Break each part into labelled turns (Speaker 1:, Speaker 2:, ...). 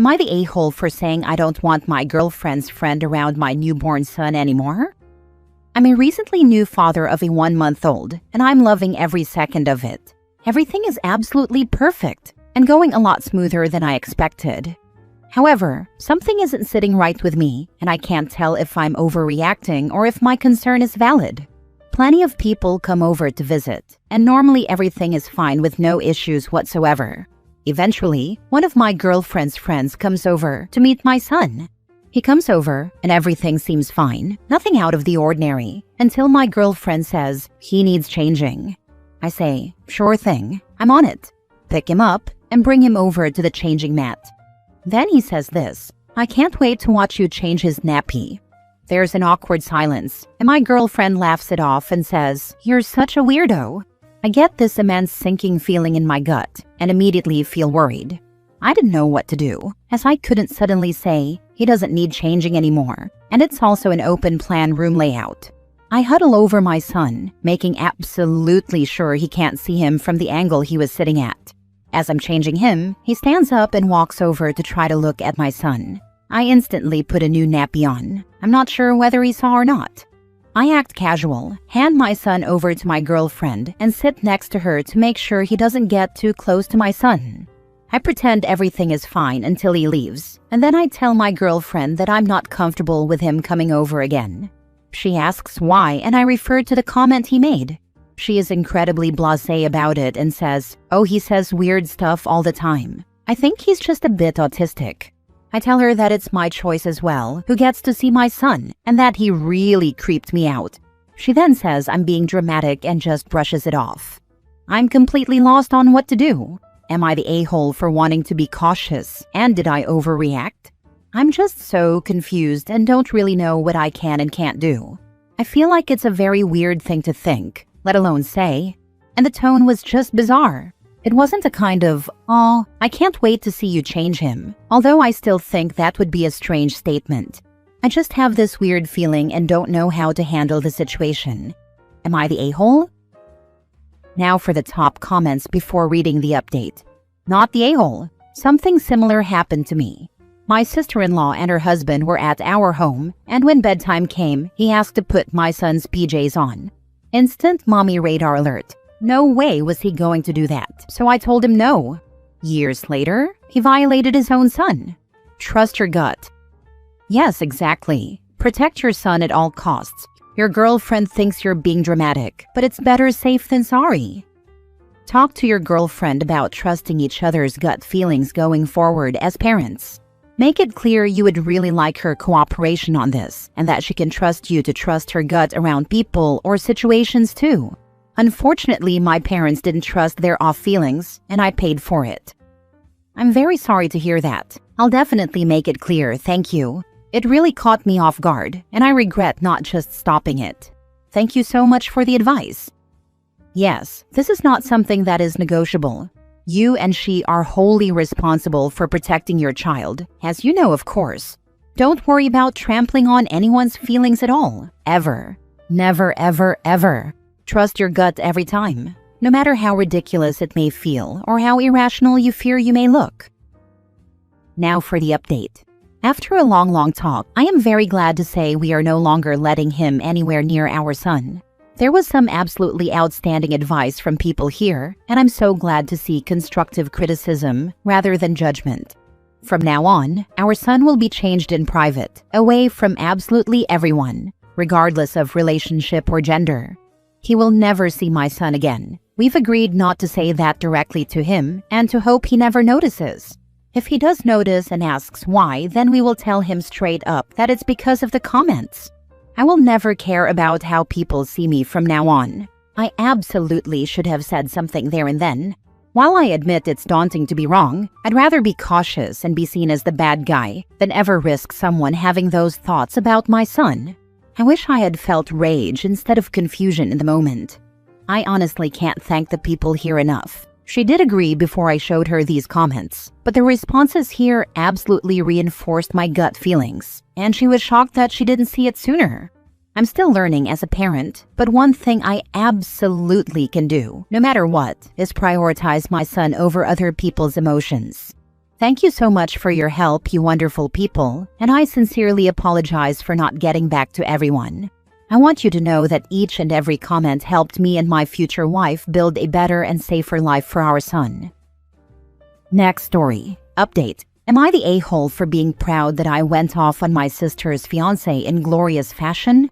Speaker 1: Am I the a-hole for saying I don't want my girlfriend's friend around my newborn son anymore? I'm a recently new father of a 1-month-old, and I'm loving every second of it. Everything is absolutely perfect and going a lot smoother than I expected. However, something isn't sitting right with me, and I can't tell if I'm overreacting or if my concern is valid. Plenty of people come over to visit, and normally everything is fine with no issues whatsoever. Eventually, one of my girlfriend's friends comes over to meet my son. He comes over, and everything seems fine, nothing out of the ordinary, until my girlfriend says he needs changing. I say, sure thing, I'm on it. Pick him up and bring him over to the changing mat. Then he says this, I can't wait to watch you change his nappy. There's an awkward silence, and my girlfriend laughs it off and says, you're such a weirdo. I get this immense sinking feeling in my gut and immediately feel worried. I didn't know what to do, as I couldn't suddenly say he doesn't need changing anymore, and it's also an open plan room layout. I huddle over my son, making absolutely sure he can't see him from the angle he was sitting at. As I'm changing him, he stands up and walks over to try to look at my son. I instantly put a new nappy on. I'm not sure whether he saw or not. I act casual, hand my son over to my girlfriend, and sit next to her to make sure he doesn't get too close to my son. I pretend everything is fine until he leaves, and then I tell my girlfriend that I'm not comfortable with him coming over again. She asks why, and I refer to the comment he made. She is incredibly blasé about it and says, oh, he says weird stuff all the time. I think he's just a bit autistic. I tell her that it's my choice as well, who gets to see my son, and that he really creeped me out. She then says I'm being dramatic and just brushes it off. I'm completely lost on what to do. Am I the a-hole for wanting to be cautious, and did I overreact? I'm just so confused and don't really know what I can and can't do. I feel like it's a very weird thing to think, let alone say, and the tone was just bizarre. It wasn't a kind of, "Aw, I can't wait to see you change him," although I still think that would be a strange statement. I just have this weird feeling and don't know how to handle the situation. Am I the a-hole? Now for the top comments before reading the update. Not the a-hole. Something similar happened to me. My sister-in-law and her husband were at our home, and when bedtime came, he asked to put my son's PJs on. Instant mommy radar alert. No way was he going to do that, so I told him no. Years later, he violated his own son. Trust your gut. Yes, exactly. Protect your son at all costs. Your girlfriend thinks you're being dramatic, but it's better safe than sorry. Talk to your girlfriend about trusting each other's gut feelings going forward as parents. Make it clear you would really like her cooperation on this, and that she can trust you to trust her gut around people or situations too. Unfortunately, my parents didn't trust their off feelings, and I paid for it. I'm very sorry to hear that. I'll definitely make it clear, thank you. It really caught me off guard, and I regret not just stopping it. Thank you so much for the advice. Yes, this is not something that is negotiable. You and she are wholly responsible for protecting your child, as you know, of course. Don't worry about trampling on anyone's feelings at all, ever. Never, ever, ever. Trust your gut every time, no matter how ridiculous it may feel or how irrational you fear you may look. Now for the update. After a long talk, I am very glad to say we are no longer letting him anywhere near our son. There was some absolutely outstanding advice from people here, and I'm so glad to see constructive criticism rather than judgment. From now on, our son will be changed in private, away from absolutely everyone, regardless of relationship or gender. He will never see my son again. We've agreed not to say that directly to him and to hope he never notices. If he does notice and asks why, then we will tell him straight up that it's because of the comments. I will never care about how people see me from now on. I absolutely should have said something there and then. While I admit it's daunting to be wrong, I'd rather be cautious and be seen as the bad guy than ever risk someone having those thoughts about my son. I wish I had felt rage instead of confusion in the moment. I honestly can't thank the people here enough. She did agree before I showed her these comments, but the responses here absolutely reinforced my gut feelings, and she was shocked that she didn't see it sooner. I'm still learning as a parent, but one thing I absolutely can do, no matter what, is prioritize my son over other people's emotions. Thank you so much for your help, you wonderful people, and I sincerely apologize for not getting back to everyone. I want you to know that each and every comment helped me and my future wife build a better and safer life for our son. Next story. Update. Am I the a-hole for being proud that I went off on my sister's fiance in glorious fashion?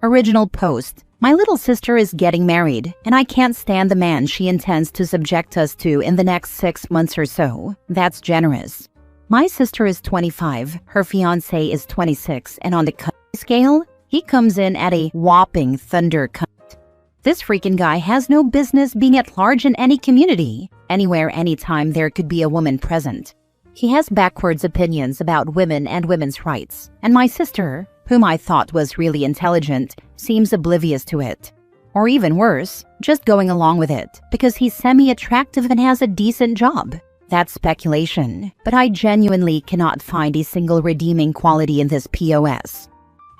Speaker 1: Original post. My little sister is getting married, and I can't stand the man she intends to subject us to in the next 6 months or so. That's generous. My sister is 25, her fiance is 26, and on the cunt scale, he comes in at a whopping thunder cunt. This freaking guy has no business being at large in any community. Anywhere, anytime there could be a woman present. He has backwards opinions about women and women's rights, and my sister, whom I thought was really intelligent, seems oblivious to it. Or even worse, just going along with it because he's semi-attractive and has a decent job. That's speculation, but I genuinely cannot find a single redeeming quality in this POS.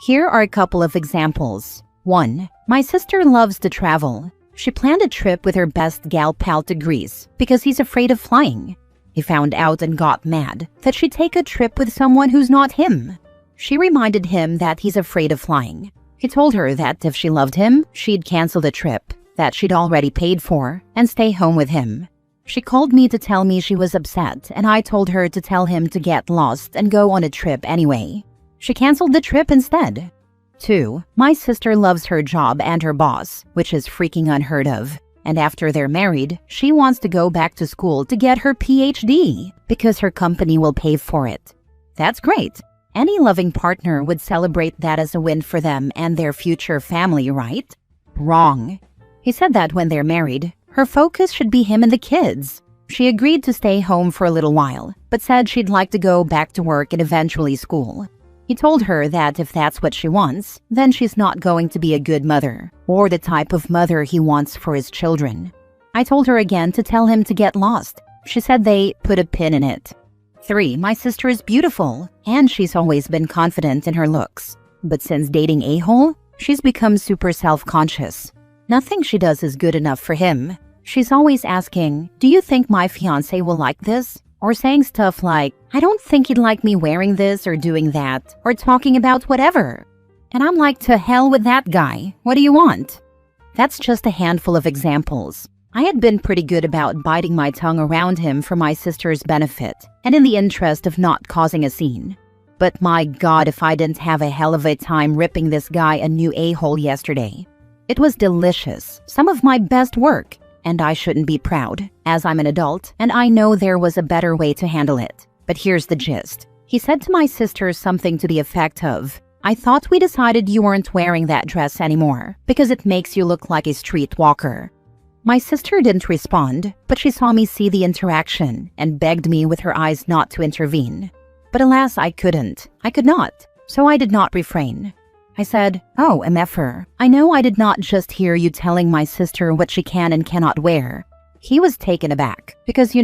Speaker 1: Here are a couple of examples. 1. My sister loves to travel. She planned a trip with her best gal pal to Greece because he's afraid of flying. He found out and got mad that she'd take a trip with someone who's not him. She reminded him that he's afraid of flying. He told her that if she loved him, she'd cancel the trip that she'd already paid for and stay home with him. She called me to tell me she was upset, and I told her to tell him to get lost and go on a trip anyway. She canceled the trip instead. 2. My sister loves her job and her boss, which is freaking unheard of. And after they're married, she wants to go back to school to get her PhD because her company will pay for it. That's great. Any loving partner would celebrate that as a win for them and their future family, right? Wrong. He said that when they're married, her focus should be him and the kids. She agreed to stay home for a little while, but said she'd like to go back to work and eventually school. He told her that if that's what she wants, then she's not going to be a good mother, or the type of mother he wants for his children. I told her again to tell him to get lost. She said they put a pin in it. 3. My sister is beautiful, and she's always been confident in her looks. But since dating a-hole, she's become super self-conscious. Nothing she does is good enough for him. She's always asking, "Do you think my fiancé will like this?" Or saying stuff like, "I don't think he'd like me wearing this or doing that," or talking about whatever. And I'm like, to hell with that guy. What do you want? That's just a handful of examples. I had been pretty good about biting my tongue around him for my sister's benefit and in the interest of not causing a scene. But my God, if I didn't have a hell of a time ripping this guy a new a-hole yesterday. It was delicious, some of my best work. And I shouldn't be proud, as I'm an adult, and I know there was a better way to handle it. But here's the gist. He said to my sister something to the effect of, "I thought we decided you weren't wearing that dress anymore, because it makes you look like a streetwalker." My sister didn't respond, but she saw me see the interaction and begged me with her eyes not to intervene. But alas, I couldn't. I could not, so I did not refrain. I said, "Oh, MFer, I know I did not just hear you telling my sister what she can and cannot wear." He was taken aback, because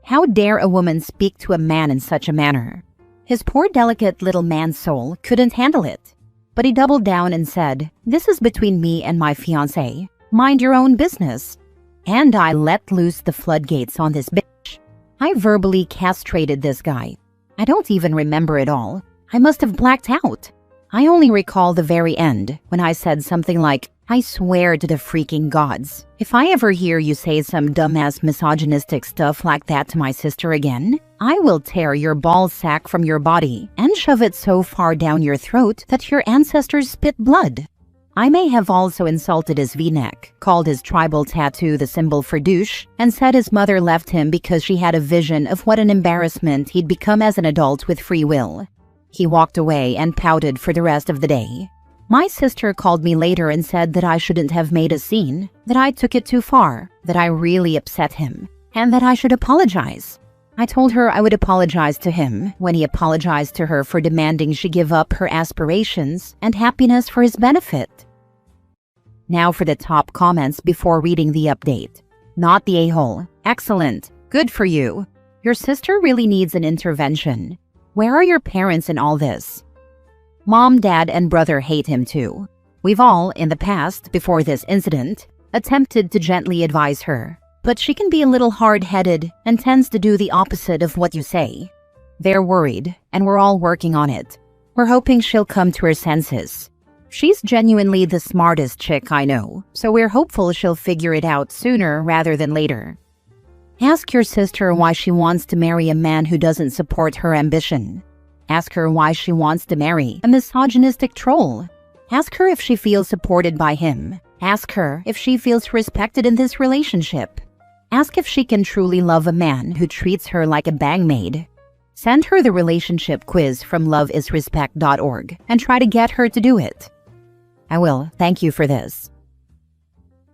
Speaker 1: how dare a woman speak to a man in such a manner? His poor delicate little man soul couldn't handle it. But he doubled down and said, "This is between me and my fiancé. Mind your own business." And I let loose the floodgates on this bitch. I verbally castrated this guy. I don't even remember it all. I must have blacked out. I only recall the very end, when I said something like, "I swear to the freaking gods, if I ever hear you say some dumbass misogynistic stuff like that to my sister again, I will tear your ball sack from your body and shove it so far down your throat that your ancestors spit blood." I may have also insulted his V-neck, called his tribal tattoo the symbol for douche, and said his mother left him because she had a vision of what an embarrassment he'd become as an adult with free will. He walked away and pouted for the rest of the day. My sister called me later and said that I shouldn't have made a scene, that I took it too far, that I really upset him, and that I should apologize. I told her I would apologize to him when he apologized to her for demanding she give up her aspirations and happiness for his benefit. Now for the top comments before reading the update. Not the a-hole. Excellent. Good for you. Your sister really needs an intervention. Where are your parents in all this? Mom, dad, and brother hate him too. We've all, in the past, before this incident, attempted to gently advise her. but she can be a little hard-headed and tends to do the opposite of what you say. They're worried, and we're all working on it. We're hoping she'll come to her senses. She's genuinely the smartest chick I know, so we're hopeful she'll figure it out sooner rather than later. Ask your sister why she wants to marry a man who doesn't support her ambition. Ask her why she wants to marry a misogynistic troll. Ask her if she feels supported by him. Ask her if she feels respected in this relationship. Ask if she can truly love a man who treats her like a bangmaid. Send her the relationship quiz from loveisrespect.org and try to get her to do it. I will. Thank you for this.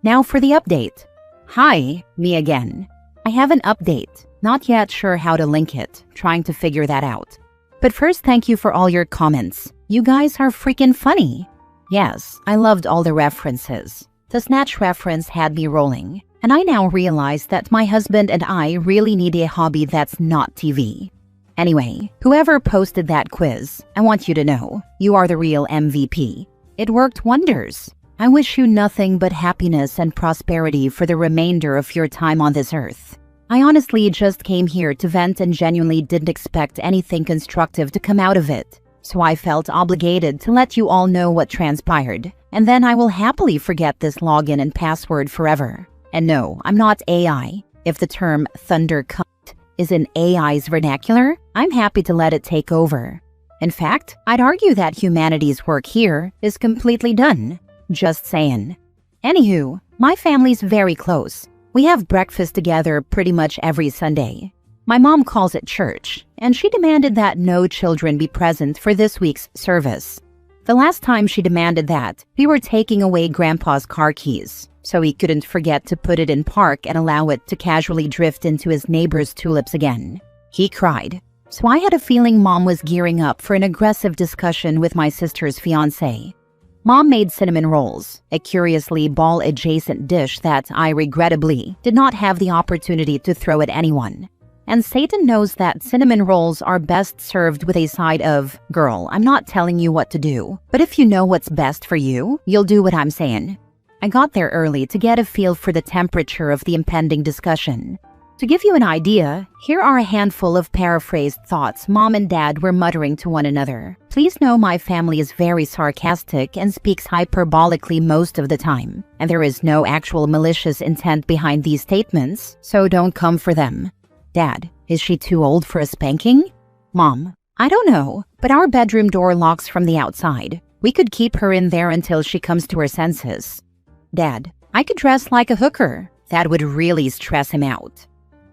Speaker 1: Now for the update. Hi, me again. I have an update. Not yet sure how to link it. Trying to figure that out. But first, thank you for all your comments. You guys are freaking funny. Yes, I loved all the references. The Snatch reference had me rolling. And I now realize that my husband and I really need a hobby that's not TV. Anyway, whoever posted that quiz, I want you to know, you are the real MVP. It worked wonders. I wish you nothing but happiness and prosperity for the remainder of your time on this earth. I honestly just came here to vent and genuinely didn't expect anything constructive to come out of it. So I felt obligated to let you all know what transpired, and then I will happily forget this login and password forever. And no, I'm not AI. If the term thunder cunt is in AI's vernacular, I'm happy to let it take over. In fact, I'd argue that humanity's work here is completely done. Just saying. Anywho, my family's very close. We have breakfast together pretty much every Sunday. My mom calls it church, and she demanded that no children be present for this week's service. The last time she demanded that, we were taking away Grandpa's car keys, so he couldn't forget to put it in park and allow it to casually drift into his neighbor's tulips again. He cried. So I had a feeling Mom was gearing up for an aggressive discussion with my sister's fiance. Mom made cinnamon rolls, a curiously ball-adjacent dish that I regrettably did not have the opportunity to throw at anyone. And Satan knows that cinnamon rolls are best served with a side of, girl, I'm not telling you what to do, but if you know what's best for you, you'll do what I'm saying. I got there early to get a feel for the temperature of the impending discussion. To give you an idea, here are a handful of paraphrased thoughts Mom and Dad were muttering to one another. Please know my family is very sarcastic and speaks hyperbolically most of the time, and there is no actual malicious intent behind these statements, so don't come for them. Dad, is she too old for a spanking? Mom, I don't know, but our bedroom door locks from the outside. We could keep her in there until she comes to her senses. Dad, I could dress like a hooker. That would really stress him out.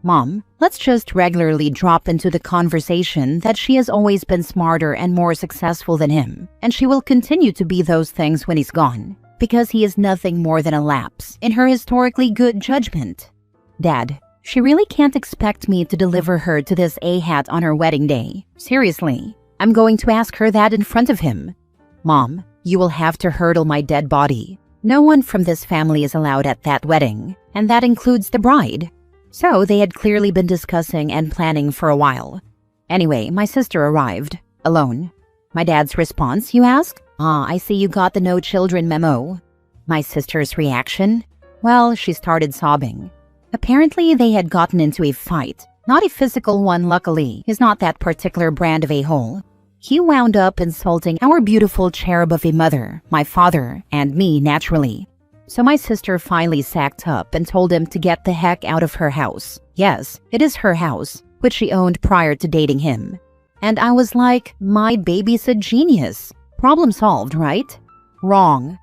Speaker 1: Mom, let's just regularly drop into the conversation that she has always been smarter and more successful than him, and she will continue to be those things when he's gone, because he is nothing more than a lapse in her historically good judgment. Dad, she really can't expect me to deliver her to this A-hat on her wedding day. Seriously, I'm going to ask her that in front of him. Mom, you will have to hurdle my dead body. No one from this family is allowed at that wedding, and that includes the bride. So they had clearly been discussing and planning for a while. Anyway, my sister arrived, alone. My dad's response, you ask? I see you got the no children memo. My sister's reaction? Well, she started sobbing. Apparently, they had gotten into a fight. Not a physical one, luckily. He's not that particular brand of a-hole. He wound up insulting our beautiful cherub of a mother, my father, and me, naturally. So my sister finally sacked up and told him to get the heck out of her house. Yes, it is her house, which she owned prior to dating him. And I was like, my baby's a genius. Problem solved, right? Wrong.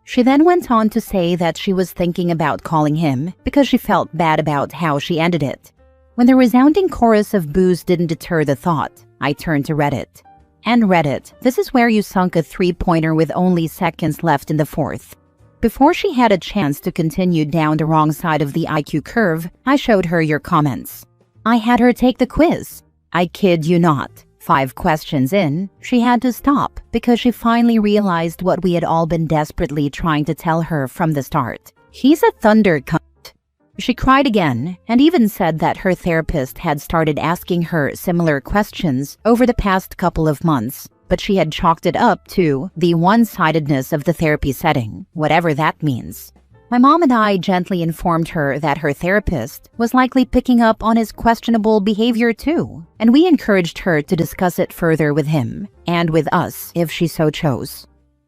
Speaker 1: She then went on to say that she was thinking about calling him because she felt bad about how she ended it. When the resounding chorus of boos didn't deter the thought, I turned to Reddit. And Reddit, this is where you sunk a three-pointer with only seconds left in the fourth. Before she had a chance to continue down the wrong side of the IQ curve, I showed her your comments. I had her take the quiz. I kid you not. 5 questions in, she had to stop because she finally realized what we had all been desperately trying to tell her from the start. He's a thunder cunt. She cried again and even said that her therapist had started asking her similar questions over the past couple of months, but she had chalked it up to the one-sidedness of the therapy setting, whatever that means. My mom and I gently informed her that her therapist was likely picking up on his questionable behavior too, and we encouraged her to discuss it further with him and with us if she so chose.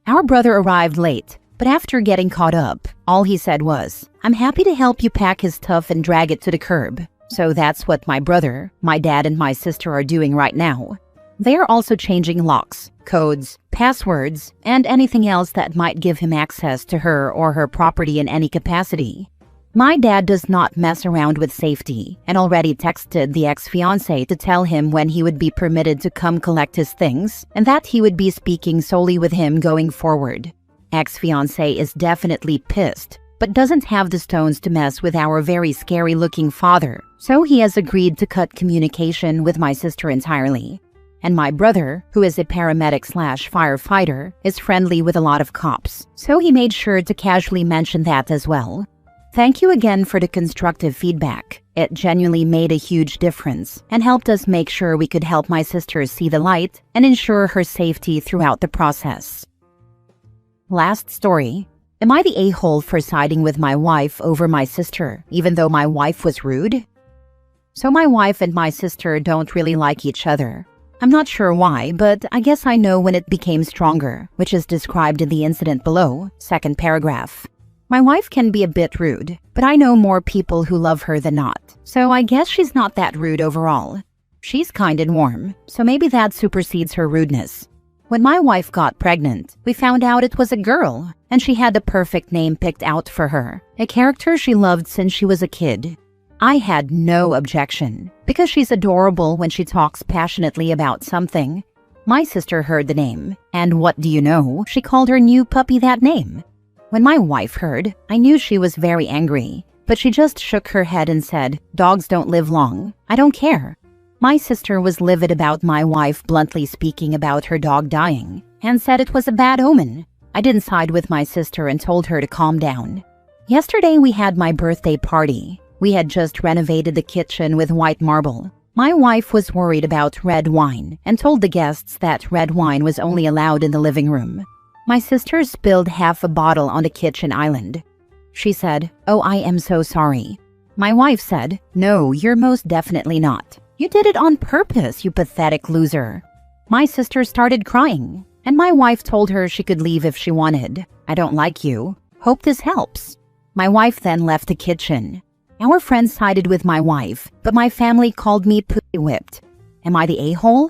Speaker 1: Our brother arrived late, but after getting caught up, all he said was, "I'm happy to help you pack his stuff and drag it to the curb." So that's what my brother, my dad, and my sister are doing right now. They are also changing locks, codes, passwords, and anything else that might give him access to her or her property in any capacity. My dad does not mess around with safety and already texted the ex-fiance to tell him when he would be permitted to come collect his things and that he would be speaking solely with him going forward. Ex-fiance is definitely pissed, but doesn't have the stones to mess with our very scary-looking father, so he has agreed to cut communication with my sister entirely. And my brother, who is a paramedic/firefighter, is friendly with a lot of cops, so he made sure to casually mention that as well. Thank you again for the constructive feedback. It genuinely made a huge difference and helped us make sure we could help my sister see the light and ensure her safety throughout the process. Last story. Am I the a-hole for siding with my wife over my sister, even though my wife was rude? So my wife and my sister don't really like each other. I'm not sure why, but I guess I know when it became stronger, which is described in the incident below, second paragraph. My wife can be a bit rude, but I know more people who love her than not, so I guess she's not that rude overall. She's kind and warm, so maybe that supersedes her rudeness. When my wife got pregnant, we found out it was a girl, and she had the perfect name picked out for her, a character she loved since she was a kid. I had no objection, because she's adorable when she talks passionately about something. My sister heard the name, and what do you know, she called her new puppy that name. When my wife heard, I knew she was very angry, but she just shook her head and said, "Dogs don't live long. I don't care." My sister was livid about my wife bluntly speaking about her dog dying, and said it was a bad omen. I didn't side with my sister and told her to calm down. Yesterday we had my birthday party. We had just renovated the kitchen with white marble. My wife was worried about red wine and told the guests that red wine was only allowed in the living room. My sister spilled half a bottle on the kitchen island. She said, "Oh, I am so sorry." My wife said, "No, you're most definitely not. You did it on purpose, you pathetic loser." My sister started crying, and my wife told her she could leave if she wanted. "I don't like you. Hope this helps." My wife then left the kitchen. Our friends sided with my wife, but my family called me pussy whipped. Am I the a-hole?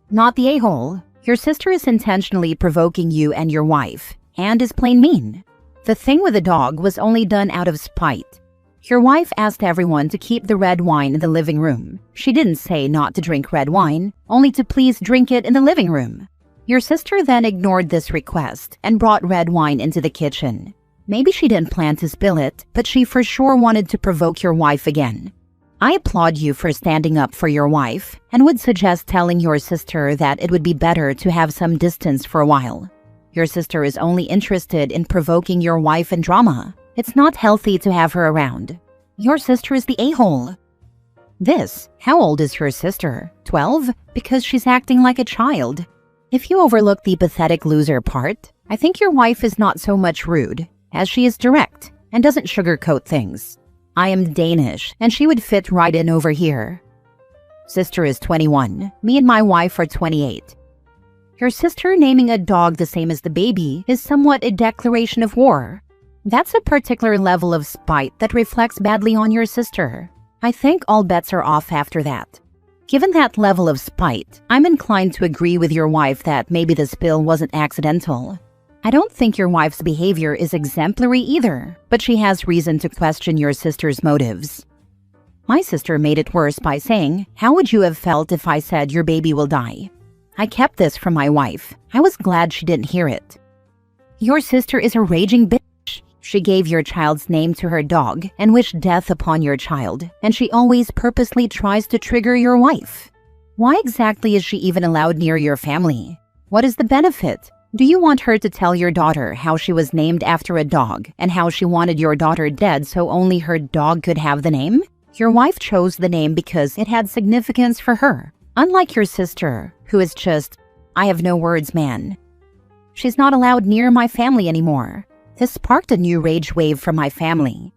Speaker 1: Not the a-hole. Your sister is intentionally provoking you and your wife, and is plain mean. The thing with the dog was only done out of spite. Your wife asked everyone to keep the red wine in the living room. She didn't say not to drink red wine, only to please drink it in the living room. Your sister then ignored this request and brought red wine into the kitchen. Maybe she didn't plan to spill it, but she for sure wanted to provoke your wife again. I applaud you for standing up for your wife and would suggest telling your sister that it would be better to have some distance for a while. Your sister is only interested in provoking your wife and drama. It's not healthy to have her around. Your sister is the a-hole. How old is your sister? 12? Because she's acting like a child. If you overlook the pathetic loser part, I think your wife is not so much rude, as she is direct and doesn't sugarcoat things. I am Danish, and she would fit right in over here. Sister is 21. Me and my wife are 28. Your sister naming a dog the same as the baby is somewhat a declaration of war. That's a particular level of spite that reflects badly on your sister. I think all bets are off after that. Given that level of spite, I'm inclined to agree with your wife that maybe the spill wasn't accidental. I don't think your wife's behavior is exemplary either, but she has reason to question your sister's motives. My sister made it worse by saying, "How would you have felt if I said your baby will die?" I kept this from my wife. I was glad she didn't hear it. Your sister is a raging bitch. She gave your child's name to her dog and wished death upon your child, and she always purposely tries to trigger your wife. Why exactly is she even allowed near your family? What is the benefit? Do you want her to tell your daughter how she was named after a dog and how she wanted your daughter dead so only her dog could have the name? Your wife chose the name because it had significance for her. Unlike your sister, who is just, I have no words, man. She's not allowed near my family anymore. This sparked a new rage wave from my family.